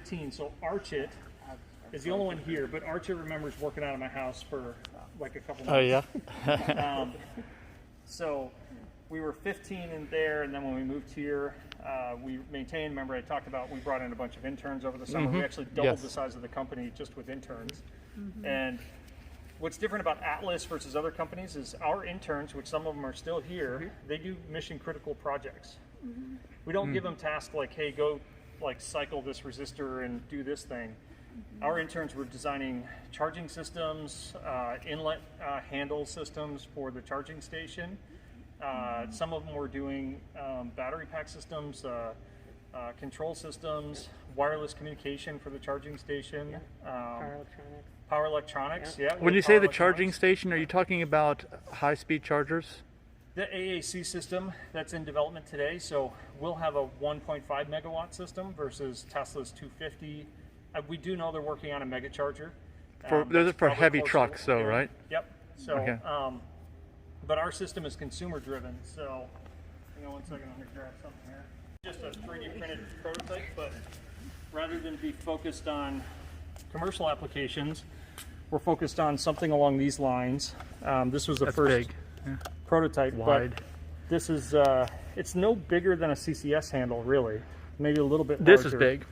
15. So Archit is the only one here, but Archit remembers working out of my house for like a couple months. Oh yeah. So we were 15 in there, and then when we moved here, we maintained. Remember, I talked about we brought in a bunch of interns over the summer. We actually doubled the size of the company just with interns. And what's different about Atlis versus other companies is our interns, which some of them are still here, they do mission critical projects. We don't give them tasks like, hey, go like cycle this resistor and do this thing. Our interns were designing charging systems, inlet handle systems for the charging station. Some of them were doing battery pack systems, control systems, wireless communication for the charging station. Power electronics, yeah. When you say the charging station, are you talking about high-speed chargers? The AAC system that's in development today, so we'll have a 1.5 megawatt system versus Tesla's 250. We do know they're working on a mega charger. Those are for heavy trucks, though, right? Yep. So, but our system is consumer driven. So, hang on one second, I'm gonna grab something here. Just a 3D printed prototype, but rather than be focused on commercial applications, we're focused on something along these lines. This was the first prototype, wide. but this is it's no bigger than a CCS handle, really. Maybe a little bit larger. This is big.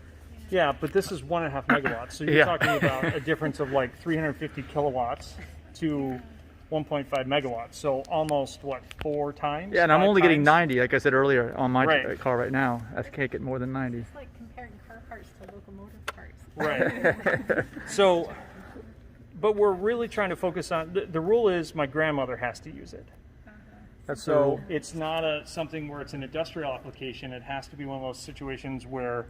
Yeah, but this is 1.5 megawatts. So you're talking about a difference of like 350 kilowatts to 1.5 megawatts. So almost, what, 4 times? Yeah, and I'm only getting 90, like I said earlier, on my car right now. I can't get more than 90. It's like comparing car parts to locomotive parts. Right. So, but we're really trying to focus on, the rule is my grandmother has to use it. So it's not something where it's an industrial application. It has to be one of those situations where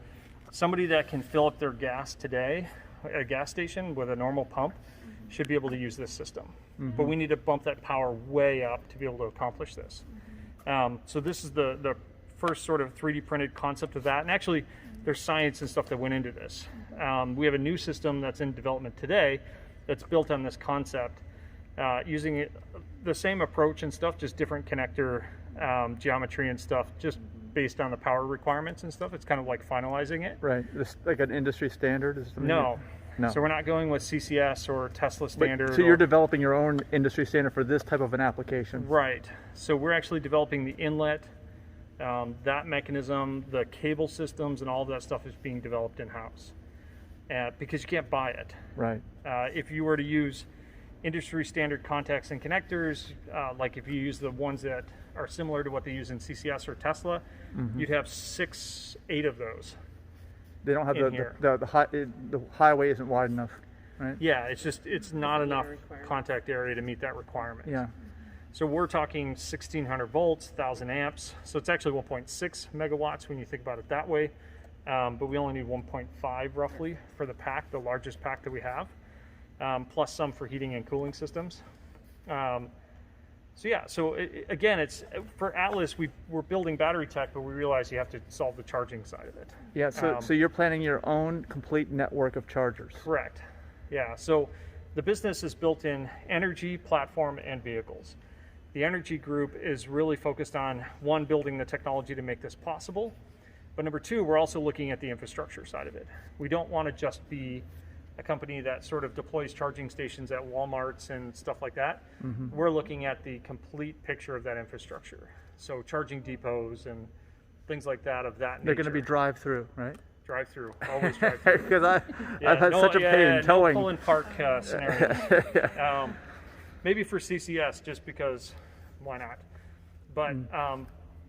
somebody that can fill up their gas today at a gas station with a normal pump should be able to use this system. But we need to bump that power way up to be able to accomplish this. So this is the first sort of 3D printed concept of that. And actually, there's science and stuff that went into this. We have a new system that's in development today that's built on this concept, using the same approach and stuff, just different connector geometry and stuff, just based on the power requirements and stuff. It's kind of like finalizing it. Right, like an industry standard? No. So we're not going with CCS or Tesla standard. So you're developing your own industry standard for this type of an application? Right. So we're actually developing the inlet, that mechanism, the cable systems, and all of that stuff is being developed in-house. Because you can't buy it. Right. If you were to use industry standard contacts and connectors, like if you use the ones that are similar to what they use in CCS or Tesla, you'd have 8 of those. They don't have the highway isn't wide enough, right? Yeah, it's not enough contact area to meet that requirement. Yeah. So we're talking 1600 volts, 1000 amps. So it's actually 1.6 megawatts when you think about it that way. But we only need 1.5 roughly for the pack, the largest pack that we have, plus some for heating and cooling systems. Again, it's for Atlis. We're building battery tech, but we realize you have to solve the charging side of it. Yeah. So you're planning your own complete network of chargers. Correct. Yeah. So the business is built in energy, platform, and vehicles. The energy group is really focused on, one, building the technology to make this possible, but number 2, we're also looking at the infrastructure side of it. We don't want to just be a company that sort of deploys charging stations at Walmarts and stuff like that. We're looking at the complete picture of that infrastructure. So charging depots and things like that of that nature. They're going to be drive-through, right? Drive-through, always drive-through. Because I've had such a pain in towing. No pull-in park scenario. Maybe for CCS, just because, why not?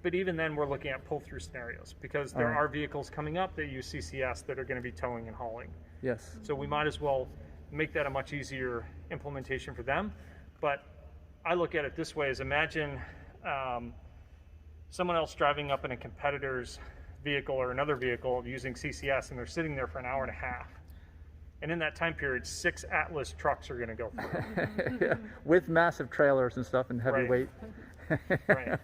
But even then, we're looking at pull-through scenarios because there are vehicles coming up that use CCS that are going to be towing and hauling. Yes. So we might as well make that a much easier implementation for them. But I look at it this way: is imagine someone else driving up in a competitor's vehicle or another vehicle using CCS, and they're sitting there for an hour and a half. And in that time period, 6 Atlis trucks are going to go through. With massive trailers and stuff and heavy weight. Right.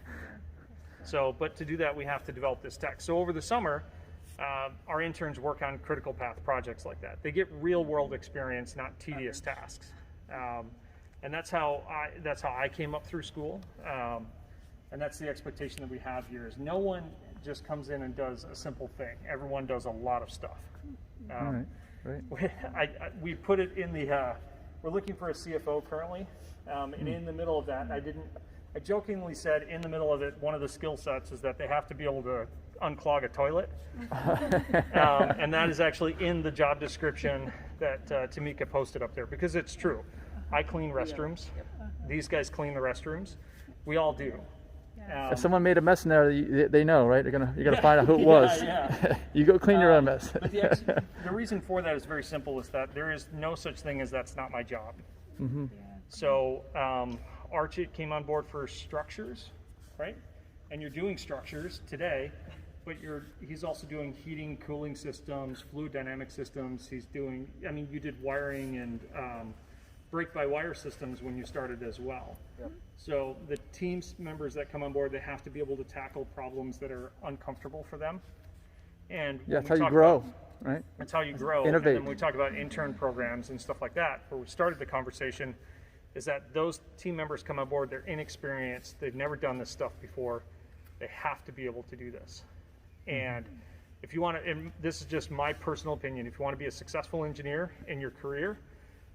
So, but to do that, we have to develop this tech. So over the summer, our interns work on critical path projects like that. They get real world experience, not tedious tasks. And that's how I came up through school. And that's the expectation that we have here is no one just comes in and does a simple thing. Everyone does a lot of stuff. All right. Right. We put it in the, we're looking for a CFO currently, and in the middle of that, I jokingly said in the middle of it, one of the skill sets is that they have to be able to unclog a toilet, and that is actually in the job description that Tamika posted up there, because it's true. I clean restrooms. These guys clean the restrooms. We all do. If someone made a mess in there, they know, right? You're gonna find out who it was. Yeah. You go clean your own mess. But the reason for that is very simple: is that there is no such thing as that's not my job. Mm-hmm. So Archie came on board for structures, right? And you're doing structures today, but he's also doing heating, cooling systems, fluid dynamic systems. He's doing, I mean, you did wiring and brake-by-wire systems when you started as well. Yep. So the team members that come on board, they have to be able to tackle problems that are uncomfortable for them. And that's how you grow, right? That's how you grow. Innovate. And then we talk about intern programs and stuff like that. Where we started the conversation is that those team members come on board, they're inexperienced, they've never done this stuff before, they have to be able to do this. And if you want to, and this is just my personal opinion, if you want to be a successful engineer in your career,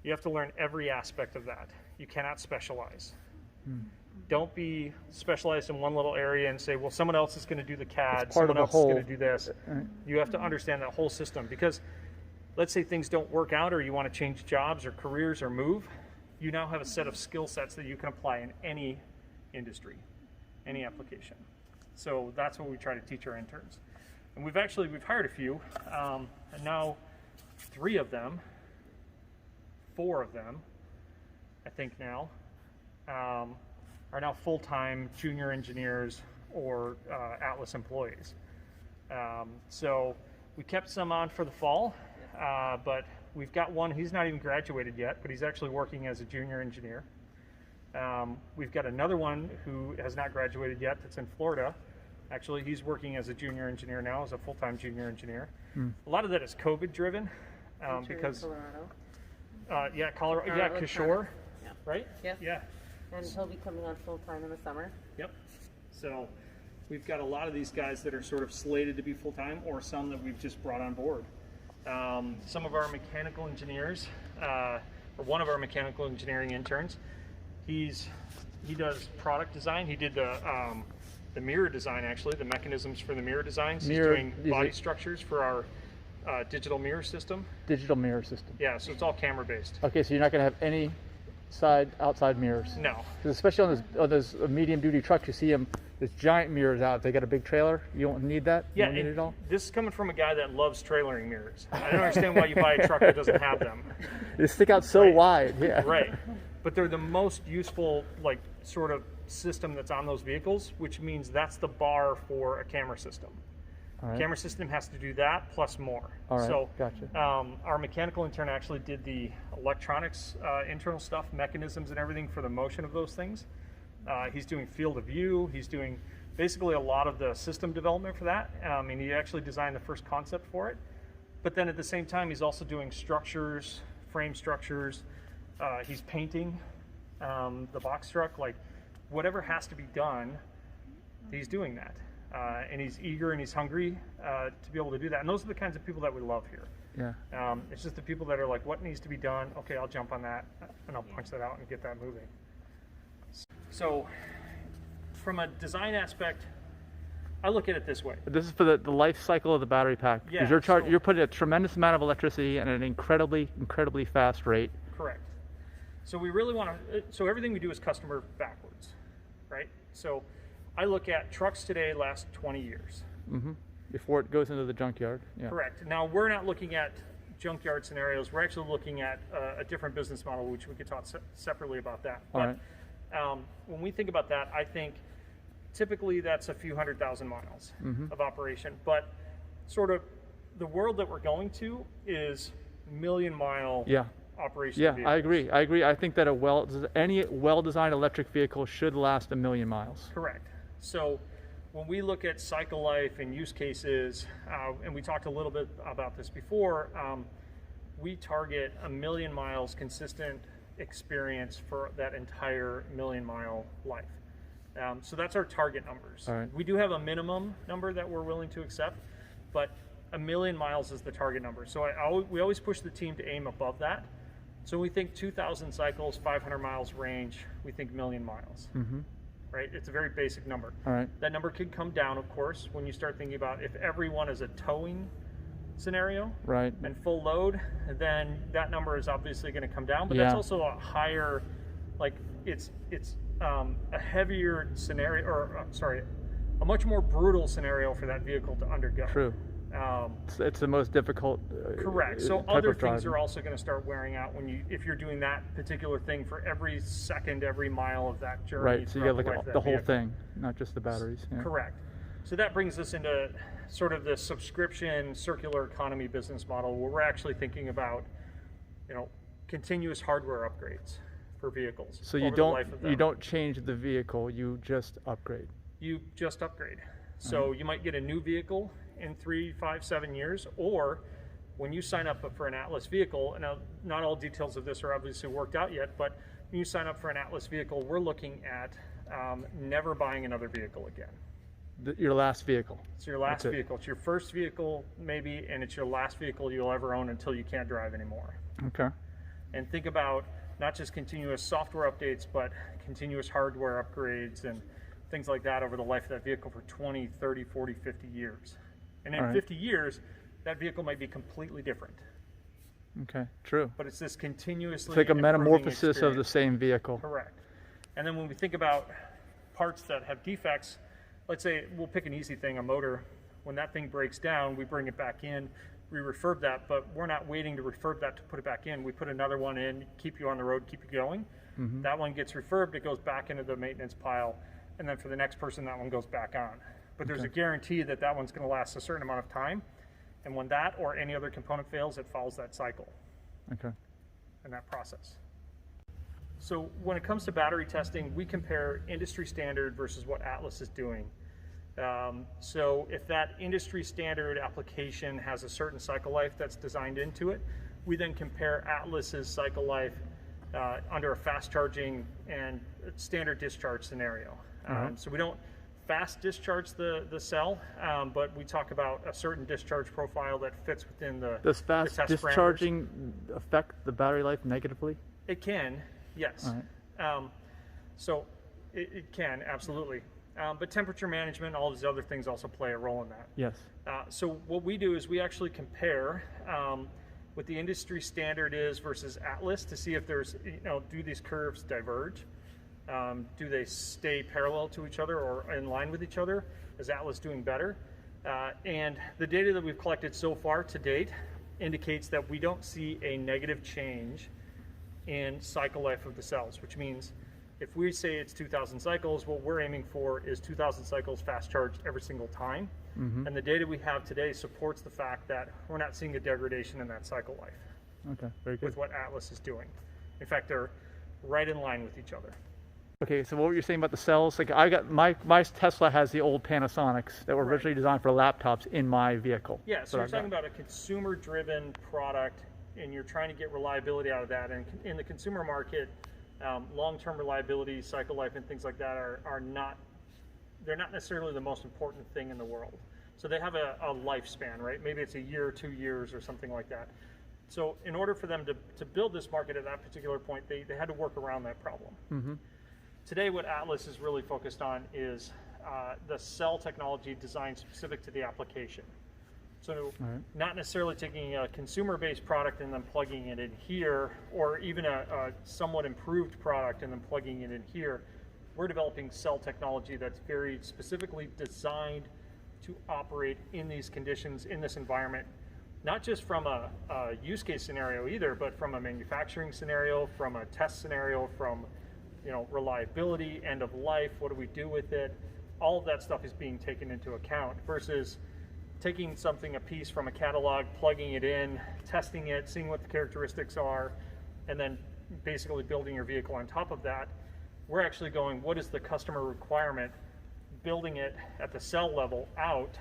you have to learn every aspect of that. You cannot specialize. Don't be specialized in one little area and say, well, someone else is going to do the CAD, someone else is going to do this. You have to understand that whole system, because let's say things don't work out, or you want to change jobs or careers or move, you now have a set of skill sets that you can apply in any industry, any application. So that's what we try to teach our interns. And we've hired a few, and now 4 of them, I think now, are now full-time junior engineers or Atlis employees. So we kept some on for the fall, but we've got one, he's not even graduated yet, but he's actually working as a junior engineer. We've got another one who has not graduated yet that's in Florida. Actually, he's working as a junior engineer now, as a full-time junior engineer. A lot of that is COVID driven, because Colorado. Colorado, Kishore, Yeah. right? Yes. Yeah. And he'll be coming on full time in the summer. Yep. So we've got a lot of these guys that are sort of slated to be full time, or some that we've just brought on board. Some of our mechanical engineers, or one of our mechanical engineering interns, he does product design. He did the mirror design, actually, the mechanisms for the mirror designs. He's doing body structures for our digital mirror system. Digital mirror system. Yeah, so it's all camera based. Okay, so you're not going to have any outside mirrors. No. Because especially on those medium duty trucks, you see them, there's giant mirrors out. They got a big trailer. You don't need that. Yeah, you don't need it all. This is coming from a guy that loves trailering mirrors. I don't understand why you buy a truck that doesn't have them. They stick out so wide. Yeah. Right. But they're the most useful, like, sort of system that's on those vehicles, which means that's the bar for a camera system. All right. Camera system has to do that plus more. All right. So gotcha. Our mechanical intern actually did the electronics, internal stuff, mechanisms and everything for the motion of those things. He's doing field of view. He's doing basically a lot of the system development for that. And he actually designed the first concept for it. But then at the same time, he's also doing structures, frame structures. He's painting the box truck, like whatever has to be done, he's doing that. And he's eager and he's hungry to be able to do that. And those are the kinds of people that we love here. Yeah. It's just the people that are like, what needs to be done? Okay, I'll jump on that and I'll punch that out and get that moving. So from a design aspect, I look at it this way. This is for the life cycle of the battery pack. Yeah, You're putting a tremendous amount of electricity at an incredibly fast rate. Correct. So we really want to, so everything we do is customer backwards, right? So I look at trucks today last 20 years. Mm-hmm. Before it goes into the junkyard. Yeah. Correct. Now we're not looking at junkyard scenarios. We're actually looking at a different business model, which we could talk separately about that. All but when we think about that, I think typically that's a few 100,000 miles of operation. But sort of the world that we're going to is million-mile operation. Yeah, vehicles. I agree. I think that any well-designed electric vehicle should last 1 million miles. Correct. So when we look at cycle life and use cases, and we talked a little bit about this before, we target 1 million miles consistent experience for that entire 1 million mile life. So that's our target numbers. All right. We do have a minimum number that we're willing to accept, but 1 million miles is the target number. So we always push the team to aim above that. So we think 2,000 cycles, 500 miles range, we think 1 million miles. Right? It's a very basic number. All right. That number could come down, of course, when you start thinking about if everyone is a towing scenario Right. and full load, then that number is obviously going to come down. But that's also a higher, like it's a heavier scenario, or sorry, a much more brutal scenario for that vehicle to undergo. True. It's the most difficult. Correct. So type other of things driving. are also going to start wearing out if you're doing that particular thing for every second, every mile of that journey. Right. So you got to throughout look life at of the that whole vehicle. thing, not just the batteries. Yeah. Correct. So that brings us into sort of the subscription circular economy business model, where we're actually thinking about, continuous hardware upgrades for vehicles. So over the life of them. you don't change the vehicle, you just upgrade. You just upgrade. So you might get a new vehicle in 3, 5, 7 years, or when you sign up for an Atlis vehicle, and not all details of this are obviously worked out yet, but when you sign up for an Atlis vehicle, we're looking at never buying another vehicle again. Your last vehicle. It's your last That's it. vehicle. It's your first vehicle, maybe, and it's your last vehicle you'll ever own until you can't drive anymore. Okay. And think about not just continuous software updates, but continuous hardware upgrades and things like that over the life of that vehicle for 20, 30, 40, 50 years. And in All right. 50 years, that vehicle might be completely different. Okay. True. But it's this continuously It's like a improving metamorphosis of the experience. same vehicle. Correct. And then when we think about parts that have defects, let's say we'll pick an easy thing, a motor. When that thing breaks down, we bring it back in, we refurb that, but we're not waiting to refurb that to put it back in. We put another one in, keep you on the road, keep you going. That one gets refurbed, it goes back into the maintenance pile, and then for the next person, that one goes back on. But there's a guarantee that that one's going to last a certain amount of time, and when that or any other component fails, it follows that cycle Okay. and that process. So when it comes to battery testing, we compare industry standard versus what Atlis is doing. So if that industry standard application has a certain cycle life that's designed into it, we then compare Atlis's cycle life under a fast charging and standard discharge scenario. So we don't fast discharge the cell, but we talk about a certain discharge profile that fits within the Does fast test parameters. discharging affect the battery life negatively? It can, yes. All right. So it can, absolutely. But temperature management, all these other things also play a role in that. Yes. So what we do is we actually compare what the industry standard is versus Atlis to see if there's, do these curves diverge? Do they stay parallel to each other or in line with each other? Is Atlis doing better? And the data that we've collected so far to date indicates that we don't see a negative change in cycle life of the cells, which means if we say it's 2,000 cycles, what we're aiming for is 2,000 cycles fast charged every single time. And the data we have today supports the fact that we're not seeing a degradation in that cycle life Okay. Very good. with what Atlis is doing. In fact, they're right in line with each other. Okay, so what were you saying about the cells? Like I got my Tesla has the old Panasonics that were Right. originally designed for laptops in my vehicle. Yeah, so What you're I've got. talking about a consumer-driven product, and you're trying to get reliability out of that. And in the consumer market, long-term reliability, cycle life, and things like that are not, they're not necessarily the most important thing in the world. So they have a lifespan, right? Maybe it's a year or 2 years or something like that. So in order for them to build this market at that particular point, they had to work around that problem. Today, what Atlis is really focused on is the cell technology designed specific to the application. So not necessarily taking a consumer-based product and then plugging it in here, or even a somewhat improved product and then plugging it in here. We're developing cell technology that's very specifically designed to operate in these conditions, in this environment, not just from a use case scenario either, but from a manufacturing scenario, from a test scenario, from reliability, end of life, what do we do with it? All of that stuff is being taken into account versus taking something, a piece from a catalog, plugging it in, testing it, seeing what the characteristics are, and then basically building your vehicle on top of that. We're actually going, what is the customer requirement, building it at the cell level out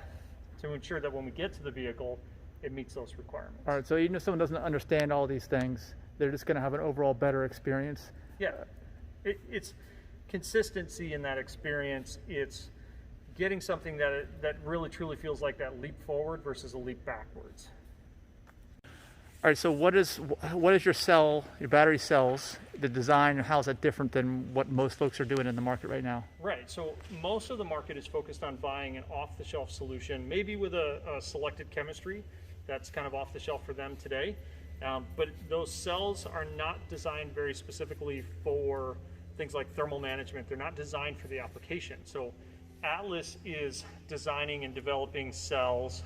to ensure that when we get to the vehicle, it meets those requirements. All right, so even if someone doesn't understand all these things, they're just going to have an overall better experience. Yeah, it's consistency in that experience. It's getting something that really truly feels like that leap forward versus a leap backwards. All right, so what is your cell, your battery cells, the design, and how is that different than what most folks are doing in the market right now? Right, so most of the market is focused on buying an off-the-shelf solution, maybe with a selected chemistry that's kind of off-the-shelf for them today. But those cells are not designed very specifically for things like thermal management. They're not designed for the application. So Atlis is designing and developing cells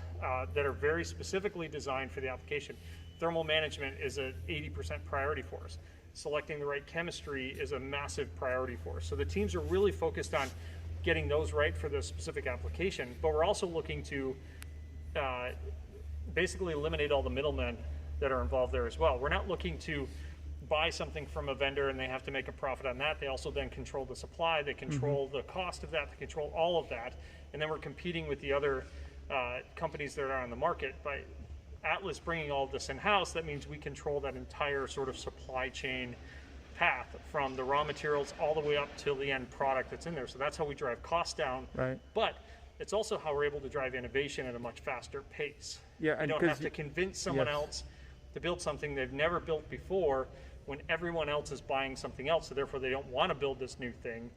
that are very specifically designed for the application. Thermal management is an 80% priority for us. Selecting the right chemistry is a massive priority for us. So the teams are really focused on getting those right for the specific application, but we're also looking to basically eliminate all the middlemen that are involved there as well. We're not looking to buy something from a vendor and they have to make a profit on that. They also then control the supply, they control the cost of that, they control all of that, and then we're competing with the other companies that are on the market. By Atlis bringing all of this in-house, that means we control that entire sort of supply chain path from the raw materials all the way up till the end product that's in there. So that's how we drive costs down. Right. But it's also how we're able to drive innovation at a much faster pace. Yeah, you don't have to convince someone else to build something they've never built before when everyone else is buying something else, so therefore they don't want to build this new thing.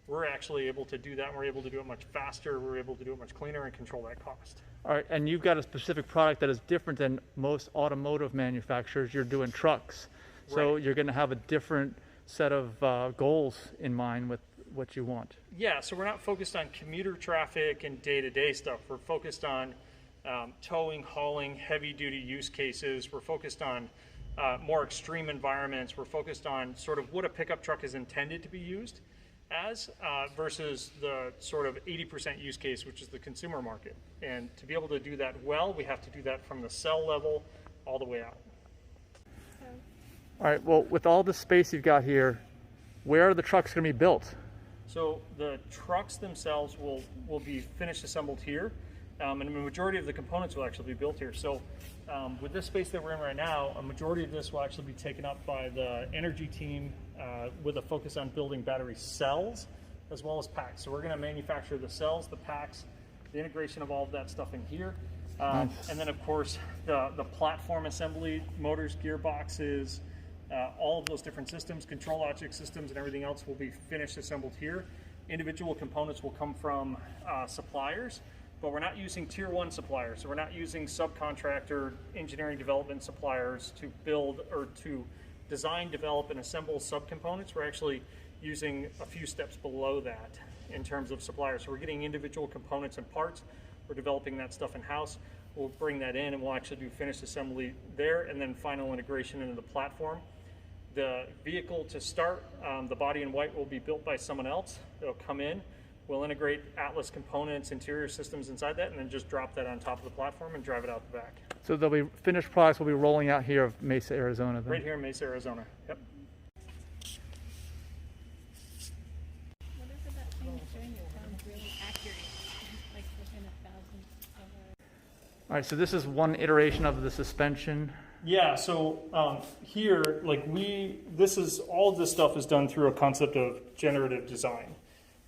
We're actually able to do that, and we're able to do it much faster, we're able to do it much cleaner and control that cost. All right, and you've got a specific product that is different than most automotive manufacturers. You're doing trucks. So you're going to have a different set of goals in mind with what you want. Yeah, so we're not focused on commuter traffic and day-to-day stuff. We're focused on towing, hauling, heavy-duty use cases. We're focused on more extreme environments. We're focused on sort of what a pickup truck is intended to be used as versus the sort of 80% use case, which is the consumer market. And to be able to do that well, we have to do that from the cell level all the way out. All right, well, with all the space you've got here, where are the trucks going to be built? So the trucks themselves will be finished assembled here, and the majority of the components will actually be built here. So with this space that we're in right now, a majority of this will actually be taken up by the energy team with a focus on building battery cells as well as packs. So we're going to manufacture the cells, the packs, the integration of all of that stuff in here. And then of course the platform assembly, motors, gearboxes, all of those different systems, control object systems and everything else will be finished assembled here. Individual components will come from suppliers, but we're not using tier 1 suppliers. So we're not using subcontractor engineering development suppliers to build or to design, develop, and assemble subcomponents. We're actually using a few steps below that in terms of suppliers. So we're getting individual components and parts. We're developing that stuff in-house. We'll bring that in and we'll actually do finished assembly there and then final integration into the platform. The vehicle to start, the body in white will be built by someone else. It'll come in, we'll integrate Atlis components, interior systems inside that, and then just drop that on top of the platform and drive it out the back. So there'll be finished products will be rolling out here of Mesa, Arizona then? Right here in Mesa, Arizona. Yep. What is it that thing doing? It sounds really accurate, like within 1,000 of a... All right, so this is one iteration of the suspension. Yeah, so here, like all of this stuff is done through a concept of generative design.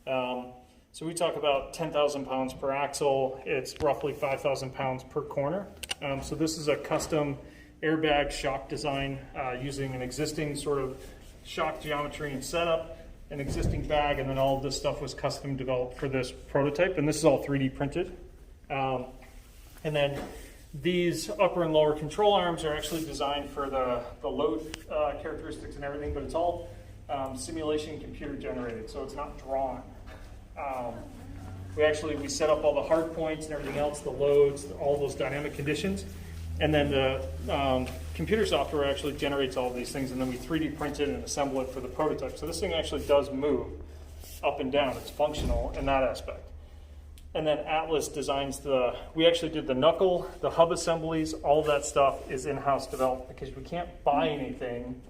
So we talk about 10,000 pounds per axle. It's roughly 5,000 pounds per corner. So this is a custom airbag shock design using an existing sort of shock geometry and setup, an existing bag, and then all of this stuff was custom developed for this prototype, and this is all 3D printed. And then these upper and lower control arms are actually designed for the load characteristics and everything, but it's all simulation computer generated, so it's not drawn. We set up all the hard points and everything else, the loads, all those dynamic conditions, and then the computer software actually generates all of these things, and then we 3D print it and assemble it for the prototype. So this thing actually does move up and down. It's functional in that aspect. And then Atlis designs we actually did the knuckle, the hub assemblies, all of that stuff is in-house developed because we can't buy anything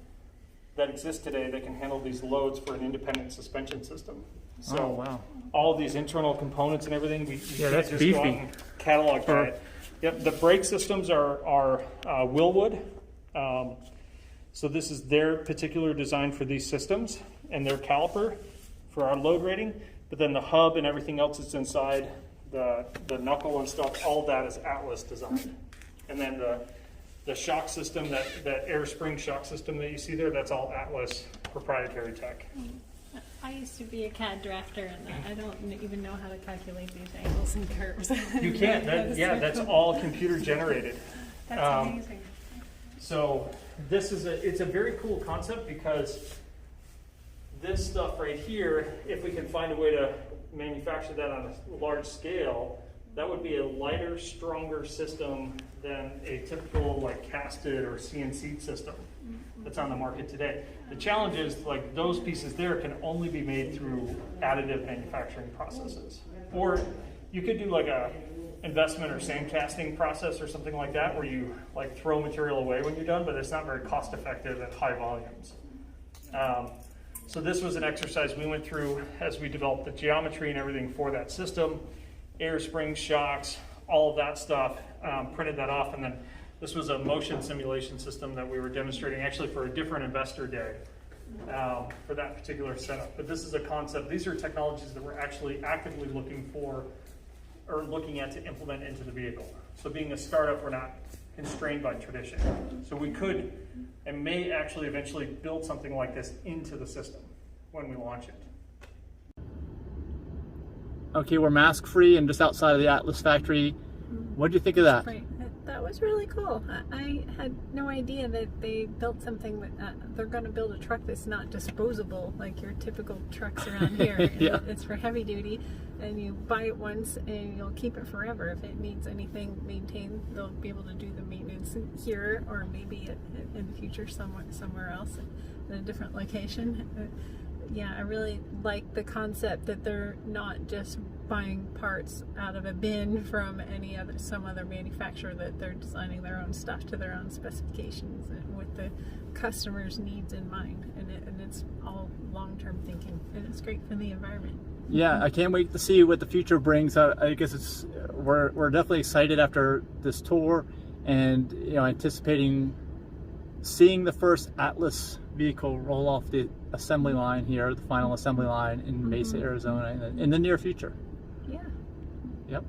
that exists today that can handle these loads for an independent suspension system. So all of these internal components and everything, we can't just go out and catalog by it. Yep, the brake systems are Willwood. So this is their particular design for these systems and their caliper for our load rating. But then the hub and everything else that's inside, the knuckle and stuff, all that is Atlis designed. And then the shock system, that air spring shock system that you see there, that's all Atlis proprietary tech. I used to be a CAD drafter, and I don't even know how to calculate these angles and curves. You can't. That's all computer generated. That's amazing. So it's a very cool concept, because this stuff right here, if we can find a way to manufacture that on a large scale, that would be a lighter, stronger system than a typical like casted or CNC system that's on the market today. The challenge is, like, those pieces there can only be made through additive manufacturing processes. Or you could do like a investment or sandcasting process or something like that, where you like throw material away when you're done, but it's not very cost effective at high volumes. So this was an exercise we went through as we developed the geometry and everything for that system, air springs, shocks, all of that stuff, printed that off, and then this was a motion simulation system that we were demonstrating actually for a different investor day for that particular setup. But this is a concept. These are technologies that we're actually actively looking for or looking at to implement into the vehicle. So being a startup, we're not constrained by tradition. So we could and may actually eventually build something like this into the system when we launch it. Okay, we're mask free and just outside of the Atlis factory. What did you think of that? Right. That was really cool. I had no idea that they built something that they're going to build a truck that's not disposable like your typical trucks around here. Yeah. It's for heavy duty, and you buy it once and you'll keep it forever. If it needs anything maintained, they'll be able to do the maintenance here, or maybe in the future somewhere else in a different location. Yeah, I really like the concept that they're not just buying parts out of a bin from some other manufacturer, that they're designing their own stuff to their own specifications and with the customer's needs in mind, and it's all long-term thinking, and it's great for the environment. Yeah, I can't wait to see what the future brings. I guess we're definitely excited after this tour, and anticipating seeing the first Atlis vehicle roll off the assembly line here, the final assembly line in Mesa, Arizona, in the near future. Yeah. Yep.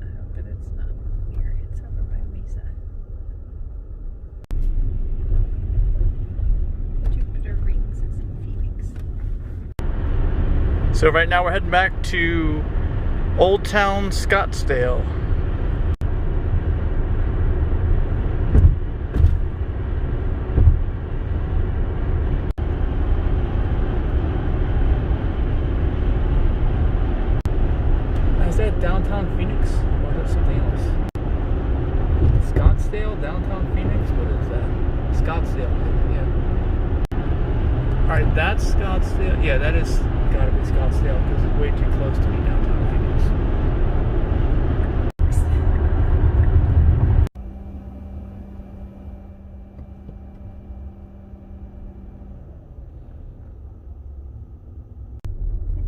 I hope that it's not here. It's over by Mesa. Jupiter Rings is in Phoenix. So right now we're heading back to Old Town Scottsdale. Is that downtown Phoenix? Or is that something else? Scottsdale, downtown Phoenix? What is that? Scottsdale, yeah. Alright, that's Scottsdale. Yeah, that is gotta be Scottsdale, because it's way too close to be downtown Phoenix.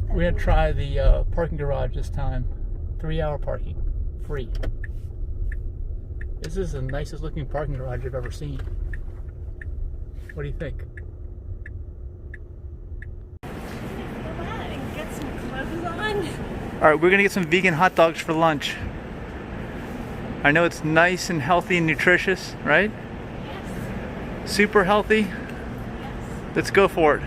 We're gonna try the parking garage this time. 3-hour parking, free. This is the nicest looking parking garage I've ever seen. What do you think? Get some clothes on. Alright, we're gonna get some vegan hot dogs for lunch. I know it's nice and healthy and nutritious, right? Yes. Super healthy. Yes. Let's go for it.